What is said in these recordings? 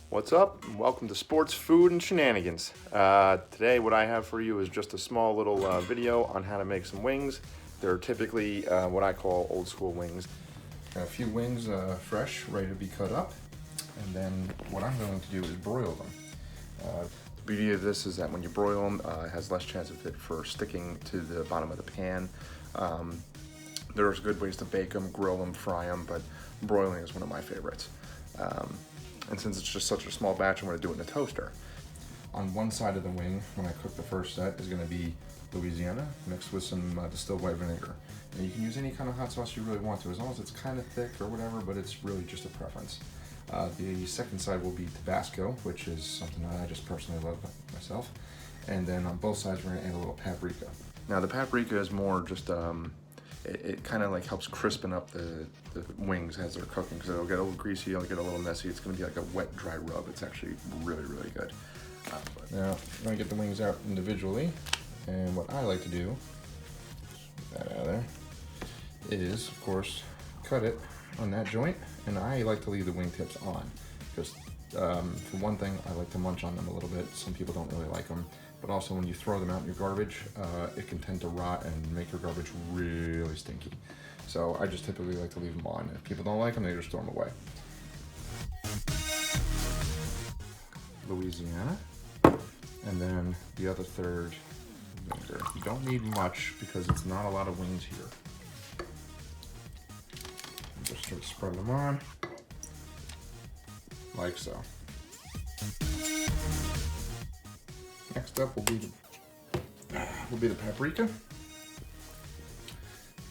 What's up? Welcome to Sports, Food, and Shenanigans. Today what I have for you is just a small little video on how to make some wings. They're typically what I call old school wings. A few wings fresh, ready to be cut up. And then what I'm going to do is broil them. The beauty of this is that when you broil them, it has less chance of it for sticking to the bottom of the pan. There's good ways to bake them, grill them, fry them, but broiling is one of my favorites. And since it's just such a small batch, I'm going to do it in a toaster. On one side of the wing, when I cook the first set, is going to be Louisiana mixed with some distilled white vinegar. And you can use any kind of hot sauce you really want to, as long as it's kind of thick or whatever, but it's really just a preference. The second side will be Tabasco, which is something that I just personally love myself. And then on both sides, we're going to add a little paprika. Now the paprika is more just, it kind of like helps crispen up the wings as they're cooking, because it'll get a little greasy, it'll get a little messy. It's going to be like a wet, dry rub. It's actually really, really good. Now, I'm going to get the wings out individually, and what I like to do, get that out of there, is, of course, cut it on that joint, and I like to leave the wingtips on, because for one thing, I like to munch on them a little bit. Some people don't really like them, but also when you throw them out in your garbage, it can tend to rot and make your garbage really stinky. So I just typically like to leave them on. If people don't like them, they just throw them away. Louisiana, and then the other third, vinegar. You don't need much because it's not a lot of wings here. Just sort of spread them on, like so. Next up will be the paprika.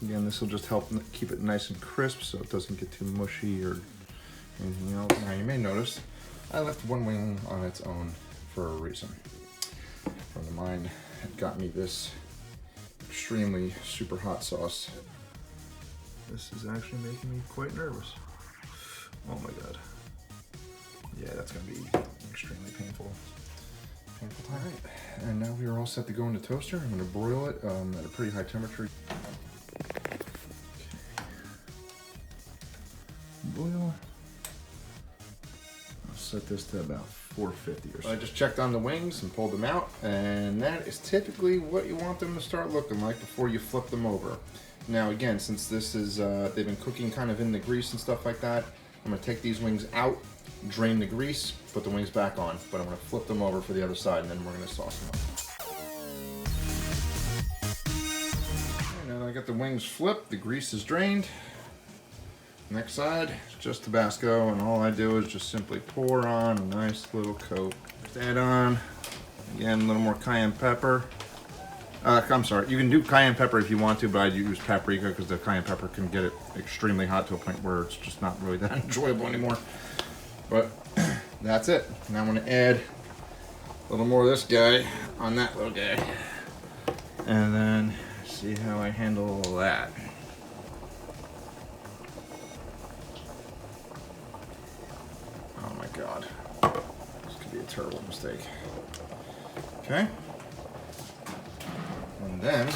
Again, this will just help keep it nice and crisp so it doesn't get too mushy or anything else. Now you may notice I left one wing on its own for a reason. A friend of mine had got me this extremely super hot sauce. This is actually making me quite nervous. Oh my god. Yeah, that's gonna be extremely painful. All right, and now we are all set to go in the toaster. I'm going to broil it at a pretty high temperature. Boil. I'll set this to about 450 or so. I just checked on the wings and pulled them out, and that is typically what you want them to start looking like before you flip them over. Now again, since this is, they've been cooking kind of in the grease and stuff like that, I'm going to take these wings out, drain the grease, put the wings back on, but I'm going to flip them over for the other side, and then we're going to sauce them up. And then I got the wings flipped, the grease is drained. Next side, just Tabasco, and all I do is just simply pour on a nice little coat. Just add on, again, a little more cayenne pepper. I'm sorry, you can do cayenne pepper if you want to, but I use paprika because the cayenne pepper can get it extremely hot to a point where it's just not really that enjoyable anymore. But that's it. Now I'm going to add a little more of this guy on that little guy. And then see how I handle that. Oh my god. This could be a terrible mistake. Okay. And then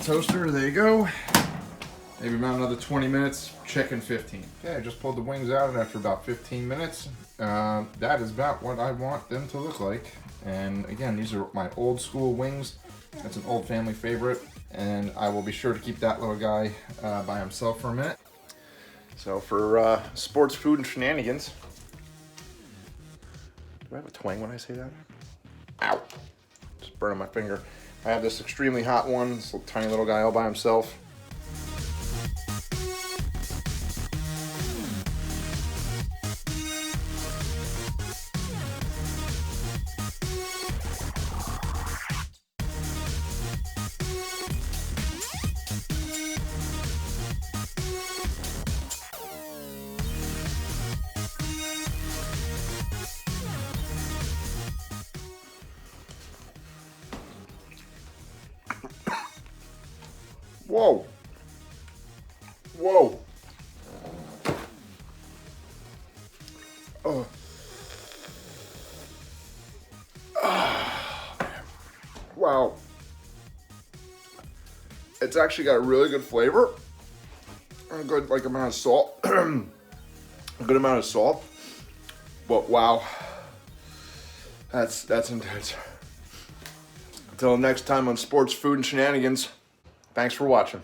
toaster, there you go. Maybe about another 20 minutes, chicken 15. Okay, I just pulled the wings out after about 15 minutes. That is about what I want them to look like. And again, these are my old school wings. That's an old family favorite. And I will be sure to keep that little guy by himself for a minute. So for sports, food, and shenanigans. Do I have a twang when I say that? Ow, just burning my finger. I have this extremely hot one, this little, tiny little guy all by himself. Whoa. Whoa. Oh. Wow. It's actually got a really good flavor. A good amount of salt. a good amount of salt. But wow, that's intense. Until next time on Sports, Food, and Shenanigans, thanks for watching.